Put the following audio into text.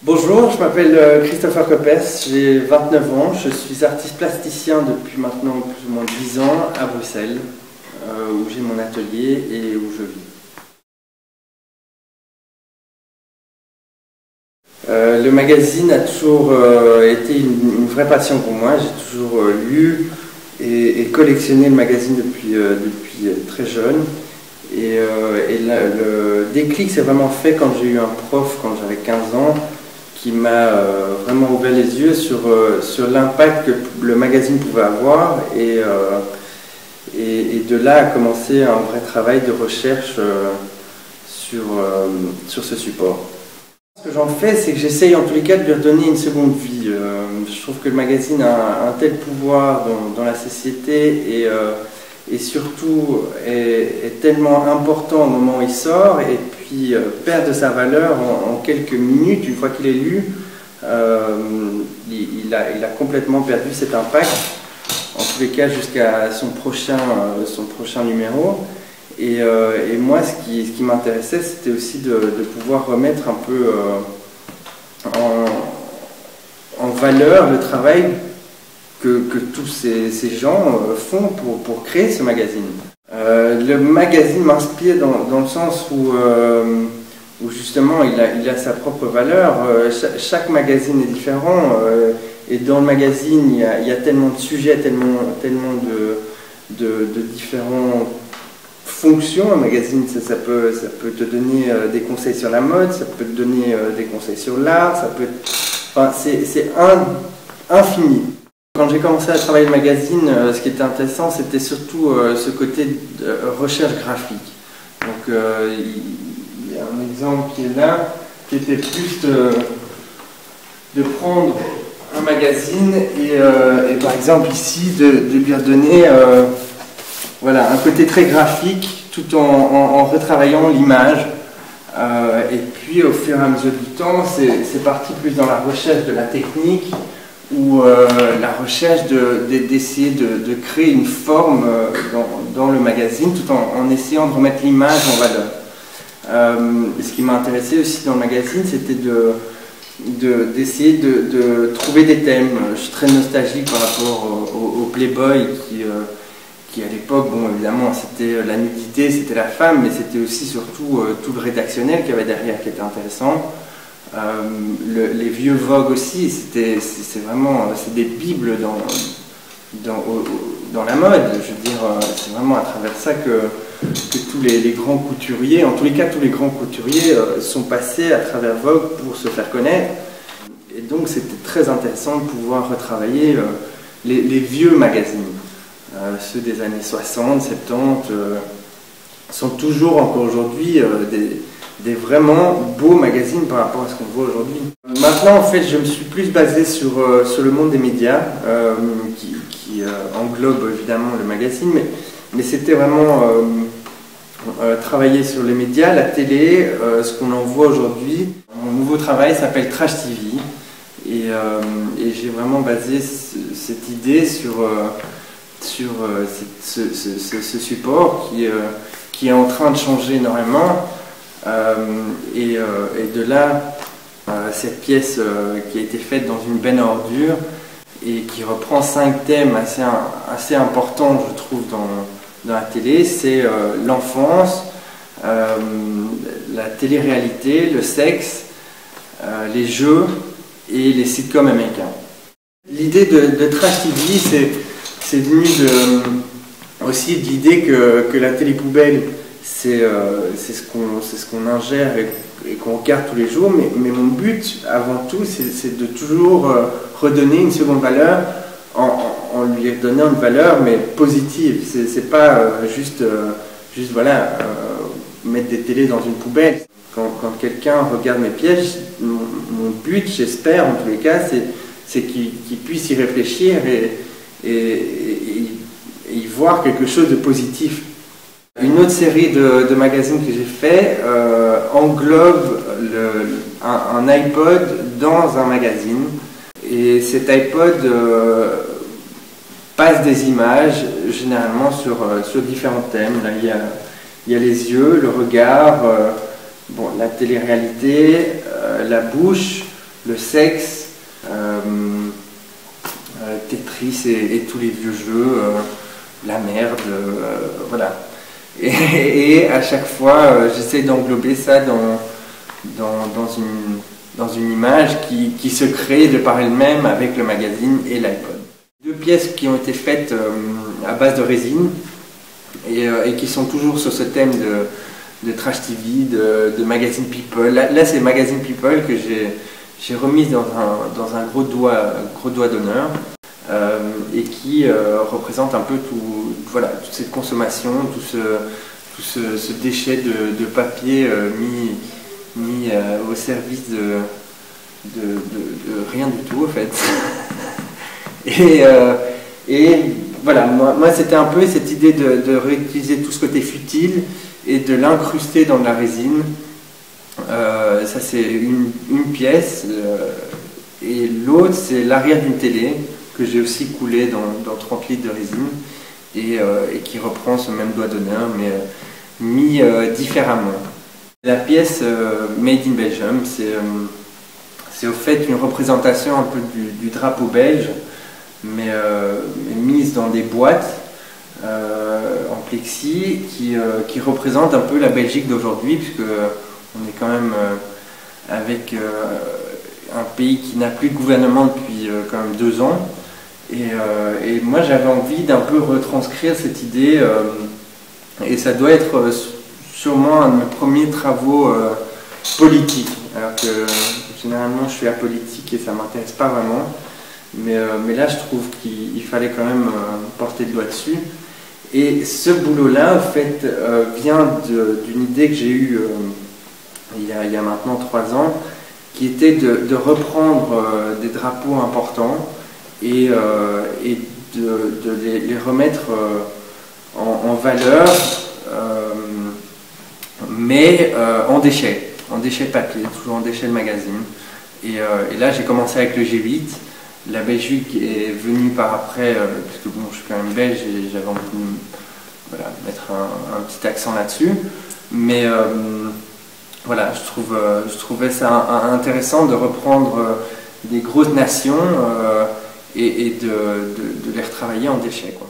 Bonjour, je m'appelle Christopher Coppès, j'ai 29 ans, je suis artiste plasticien depuis maintenant plus ou moins 10 ans à Bruxelles, où j'ai mon atelier et où je vis. Le magazine a toujours été une vraie passion pour moi, j'ai toujours lu et collectionné le magazine depuis très jeune. Le déclic s'est vraiment fait quand j'ai eu un prof, quand j'avais 15 ans, qui m'a vraiment ouvert les yeux sur l'impact que le magazine pouvait avoir et de là a commencé un vrai travail de recherche sur ce support. Ce que j'en fais, c'est que j'essaye en tous les cas de lui redonner une seconde vie. Je trouve que le magazine a un tel pouvoir dans la société et surtout est tellement important au moment où il sort et puis perd de sa valeur en quelques minutes. Une fois qu'il est lu, il a complètement perdu cet impact, en tous les cas jusqu'à son prochain numéro. Et moi, ce qui m'intéressait, c'était aussi de pouvoir remettre un peu en valeur le travail que tous ces gens font pour créer ce magazine. Le magazine m'inspire dans le sens où justement il a sa propre valeur. Chaque magazine est différent et dans le magazine il y a tellement de sujets, tellement de différents fonctions. Un magazine, ça peut te donner des conseils sur la mode, ça peut te donner des conseils sur l'art, enfin, c'est infini. Quand j'ai commencé à travailler le magazine, ce qui était intéressant, c'était surtout ce côté de recherche graphique. Donc il y a un exemple qui est là, qui était plus de prendre un magazine et par exemple ici de lui redonner voilà, un côté très graphique tout en retravaillant l'image. Et puis au fur et à mesure du temps, c'est parti plus dans la recherche de la technique ou la recherche d'essayer de créer une forme dans le magazine tout en essayant de remettre l'image en valeur. Ce qui m'a intéressé aussi dans le magazine, c'était d'essayer de trouver des thèmes. Je suis très nostalgique par rapport au Playboy qui à l'époque, bon évidemment c'était la nudité, c'était la femme, mais c'était aussi surtout tout le rédactionnel qu'il y avait derrière qui était intéressant. Les vieux Vogue aussi, c'est vraiment des bibles dans la mode. Je veux dire, c'est vraiment à travers ça que tous les grands couturiers, en tous les cas tous les grands couturiers sont passés à travers Vogue pour se faire connaître. Et donc c'était très intéressant de pouvoir retravailler les vieux magazines. Ceux des années 60, 70 sont toujours encore aujourd'hui des vraiment beaux magazines par rapport à ce qu'on voit aujourd'hui. Maintenant, en fait, je me suis plus basé sur le monde des médias, qui englobe évidemment le magazine, mais c'était vraiment travailler sur les médias, la télé, ce qu'on en voit aujourd'hui. Mon nouveau travail s'appelle Trash TV, et j'ai vraiment basé cette idée sur ce support qui est en train de changer énormément. Et de là, cette pièce qui a été faite dans une benne à ordures et qui reprend 5 thèmes assez importants, je trouve, dans la télé, c'est l'enfance, la télé-réalité, le sexe, les jeux et les sitcoms américains. L'idée de Trash TV, c'est venu aussi de l'idée que la télé-poubelle, c'est ce qu'on ingère et qu'on regarde tous les jours, mais mon but avant tout c'est de toujours redonner une seconde valeur en lui donnant une valeur mais positive. C'est pas juste voilà, mettre des télés dans une poubelle. Quand quelqu'un regarde mes pièces, mon but, j'espère en tous les cas, c'est qu'il puisse y réfléchir et y voir quelque chose de positif. Une autre série de magazines que j'ai fait englobe un iPod dans un magazine. Et cet iPod passe des images généralement sur différents thèmes. Là, il y a les yeux, le regard, bon, la télé-réalité, la bouche, le sexe, Tetris et tous les vieux jeux, la merde, voilà. Et à chaque fois, j'essaie d'englober ça dans une image qui se crée de par elle-même avec le magazine et l'iPod. Deux pièces qui ont été faites à base de résine et qui sont toujours sur ce thème de Trash TV, de Magazine People. Là c'est Magazine People que j'ai remise dans un gros doigt d'honneur et qui représente un peu voilà, toute cette consommation, tout ce déchet de papier mis au service de rien du tout, en fait. Et voilà, moi c'était un peu cette idée de réutiliser tout ce côté futile et de l'incruster dans de la résine. Ça c'est une pièce, et l'autre c'est l'arrière d'une télé que j'ai aussi coulé dans 30 litres de résine et qui reprend ce même doigt d'honneur mais mis différemment. La pièce Made in Belgium, c'est au fait une représentation un peu du drapeau belge, mais mise dans des boîtes en plexi qui représentent un peu la Belgique d'aujourd'hui, puisque on est quand même avec un pays qui n'a plus de gouvernement depuis quand même 2 ans. Et moi j'avais envie d'un peu retranscrire cette idée, et ça doit être sûrement un de mes premiers travaux politiques, alors que généralement je suis apolitique et ça ne m'intéresse pas vraiment, mais là je trouve qu'il fallait quand même porter le doigt dessus. Et ce boulot-là en fait vient d'une idée que j'ai eue il y a maintenant 3 ans, qui était de reprendre des drapeaux importants et de les remettre en valeur, mais en déchets papier, toujours en déchets de magazine. Et là j'ai commencé avec le G8. La Belgique est venue par après, puisque bon, je suis quand même belge et j'avais envie de voilà, mettre un petit accent là-dessus. Mais voilà, je trouvais ça intéressant de reprendre des grosses nations et de les retravailler en déchets, quoi.